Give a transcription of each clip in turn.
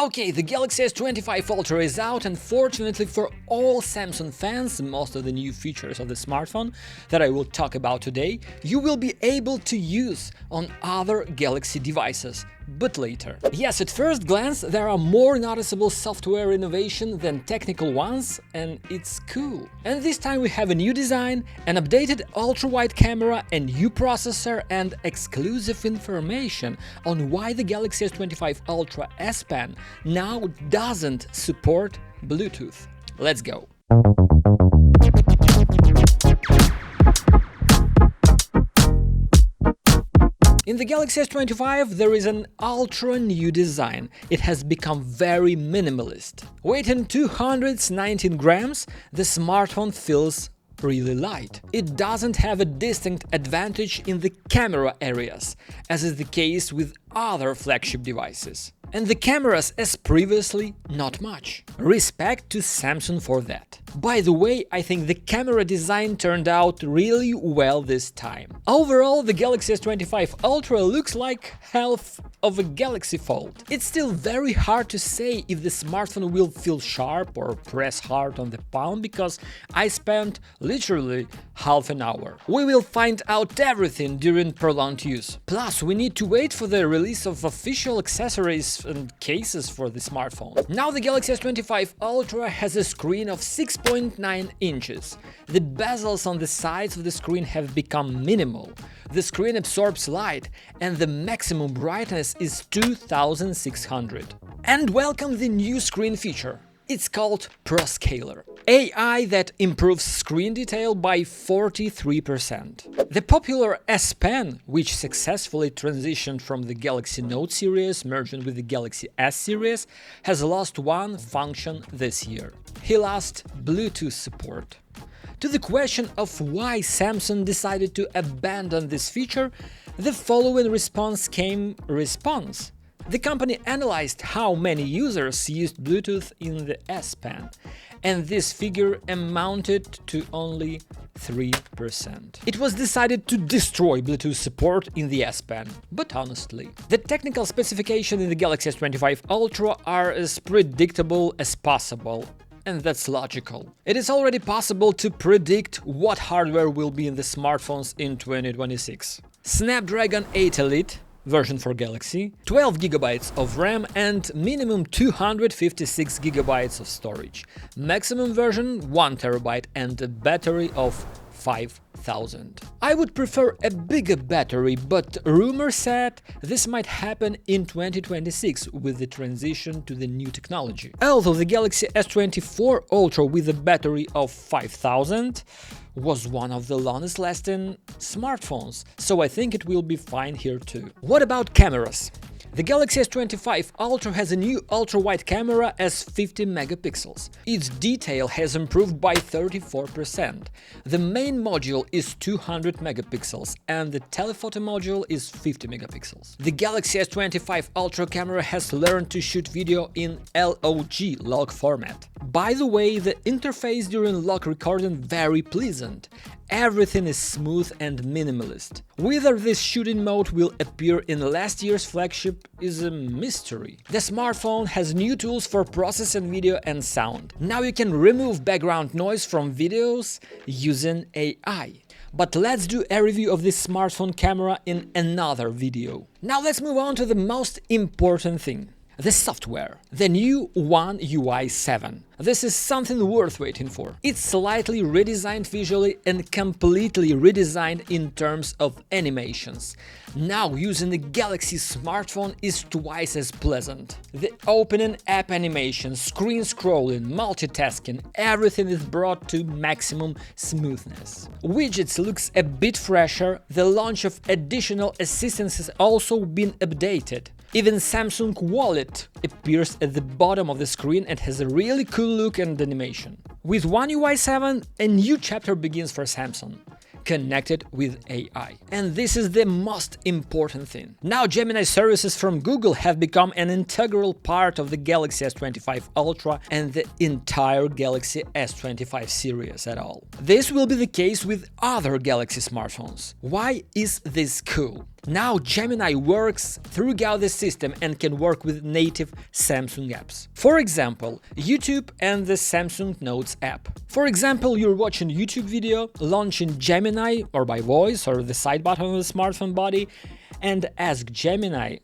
Okay, the Galaxy S25 Ultra is out, and fortunately for all Samsung fans, most of the new features of the smartphone that I will talk about today, you will be able to use on other Galaxy devices, but later. Yes, at first glance there are more noticeable software innovation than technical ones, and it's cool. And this time we have a new design, an updated ultra-wide camera, a new processor, and exclusive information on why the Galaxy S25 Ultra S Pen now doesn't support Bluetooth. Let's go! In the Galaxy S25 there is an ultra new design. It has become very minimalist. Weighing 219 grams, the smartphone feels really light. It doesn't have a distinct advantage in the camera areas, as is the case with other flagship devices. And the cameras, as previously, not much. Respect to Samsung for that. By the way, I think the camera design turned out really well this time. Overall, the Galaxy S25 Ultra looks like half of a Galaxy Fold. It's still very hard to say if the smartphone will feel sharp or press hard on the palm, because I spent literally half an hour. We will find out everything during prolonged use. Plus, we need to wait for the release of official accessories and cases for the smartphone. Now the Galaxy S25 Ultra has a screen of 6.9 inches. The bezels on the sides of the screen have become minimal. The screen absorbs light, and the maximum brightness is 2600. And welcome the new screen feature. It's called ProScaler, AI that improves screen detail by 43%. The popular S Pen, which successfully transitioned from the Galaxy Note series, merging with the Galaxy S series, has lost one function this year. He lost Bluetooth support. To the question of why Samsung decided to abandon this feature, the following response came: response. The company analyzed how many users used Bluetooth in the S Pen, and this figure amounted to only 3%. It was decided to destroy Bluetooth support in the S Pen, but honestly, the technical specifications in the Galaxy S25 Ultra are as predictable as possible. And that's logical. It is already possible to predict what hardware will be in the smartphones in 2026. Snapdragon 8 Elite version for Galaxy, 12 GB of RAM and minimum 256 GB of storage. Maximum version 1 TB and a battery of 5000. I would prefer a bigger battery, but rumors said this might happen in 2026 with the transition to the new technology. Although the Galaxy S24 Ultra with a battery of 5000 was one of the longest lasting smartphones, so I think it will be fine here too. What about cameras? The Galaxy S25 Ultra has a new ultra-wide camera as 50 megapixels. Its detail has improved by 34%. The main module is 200 megapixels and the telephoto module is 50 megapixels. The Galaxy S25 Ultra camera has learned to shoot video in log format. By the way, the interface during log recording very pleasant. Everything is smooth and minimalist. Whether this shooting mode will appear in last year's flagship is a mystery. The smartphone has new tools for processing video and sound. Now you can remove background noise from videos using AI. But let's do a review of this smartphone camera in another video. Now let's move on to the most important thing. The software, the new One UI 7. This is something worth waiting for. It's slightly redesigned visually and completely redesigned in terms of animations. Now using the Galaxy smartphone is twice as pleasant. The opening app animation, screen scrolling, multitasking, everything is brought to maximum smoothness. Widgets looks a bit fresher, the launch of additional assistants has also been updated. Even Samsung Wallet appears at the bottom of the screen and has a really cool look and animation. With One UI 7, a new chapter begins for Samsung, connected with AI. And this is the most important thing. Now Gemini services from Google have become an integral part of the Galaxy S25 Ultra and the entire Galaxy S25 series at all. This will be the case with other Galaxy smartphones. Why is this cool? Now Gemini works throughout the system and can work with native Samsung apps. For example, YouTube and the Samsung Notes app. For example, you're watching a YouTube video, launching Gemini or by voice or the side button of the smartphone body, and ask Gemini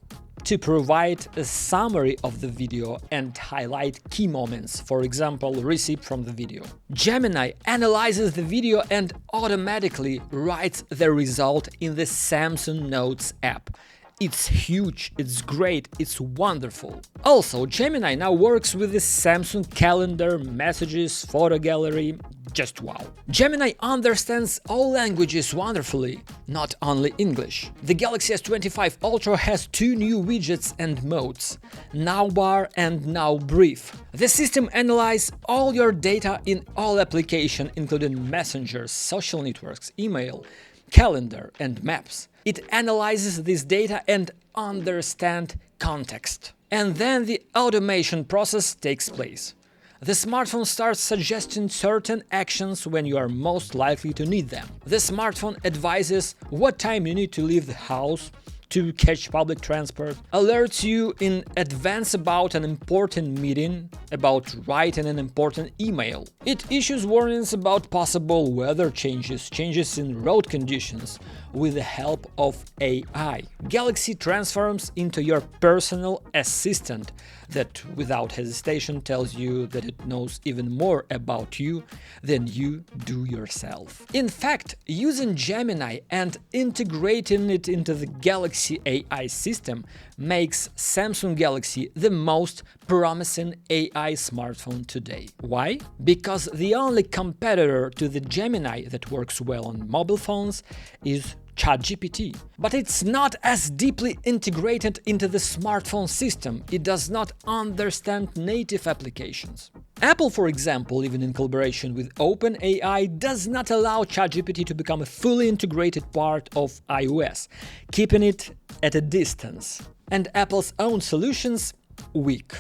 to provide a summary of the video and highlight key moments, for example, receipt from the video. Gemini analyzes the video and automatically writes the result in the Samsung Notes app. It's huge, it's great, it's wonderful. Also, Gemini now works with the Samsung Calendar, Messages, Photo Gallery. Just wow. Gemini understands all languages wonderfully, not only English. The Galaxy S25 Ultra has two new widgets and modes, Now Bar and Now Brief. The system analyzes all your data in all applications, including messengers, social networks, email, calendar, and maps. It analyzes this data and understands context. And then the automation process takes place. The smartphone starts suggesting certain actions when you are most likely to need them. The smartphone advises what time you need to leave the house to catch public transport, alerts you in advance about an important meeting, about writing an important email. It issues warnings about possible weather changes in road conditions with the help of AI. Galaxy transforms into your personal assistant that without hesitation tells you that it knows even more about you than you do yourself. In fact, using Gemini and integrating it into the Galaxy AI system makes Samsung Galaxy the most promising AI smartphone today. Why? Because the only competitor to the Gemini that works well on mobile phones is ChatGPT. But it's not as deeply integrated into the smartphone system. It does not understand native applications. Apple, for example, even in collaboration with OpenAI, does not allow ChatGPT to become a fully integrated part of iOS, keeping it at a distance. And Apple's own solutions weak.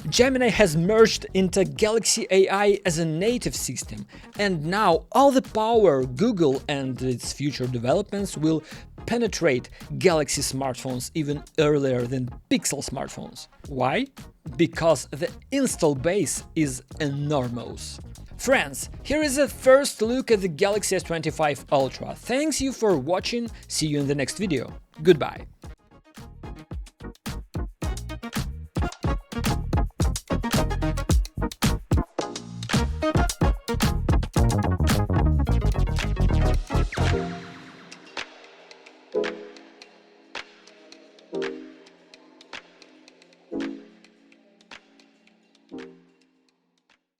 Gemini has merged into Galaxy AI as a native system, and now all the power Google and its future developments will penetrate Galaxy smartphones even earlier than Pixel smartphones. Why? Because the install base is enormous. Friends, here is a first look at the Galaxy S25 Ultra. Thanks you for watching, see you in the next video. Goodbye.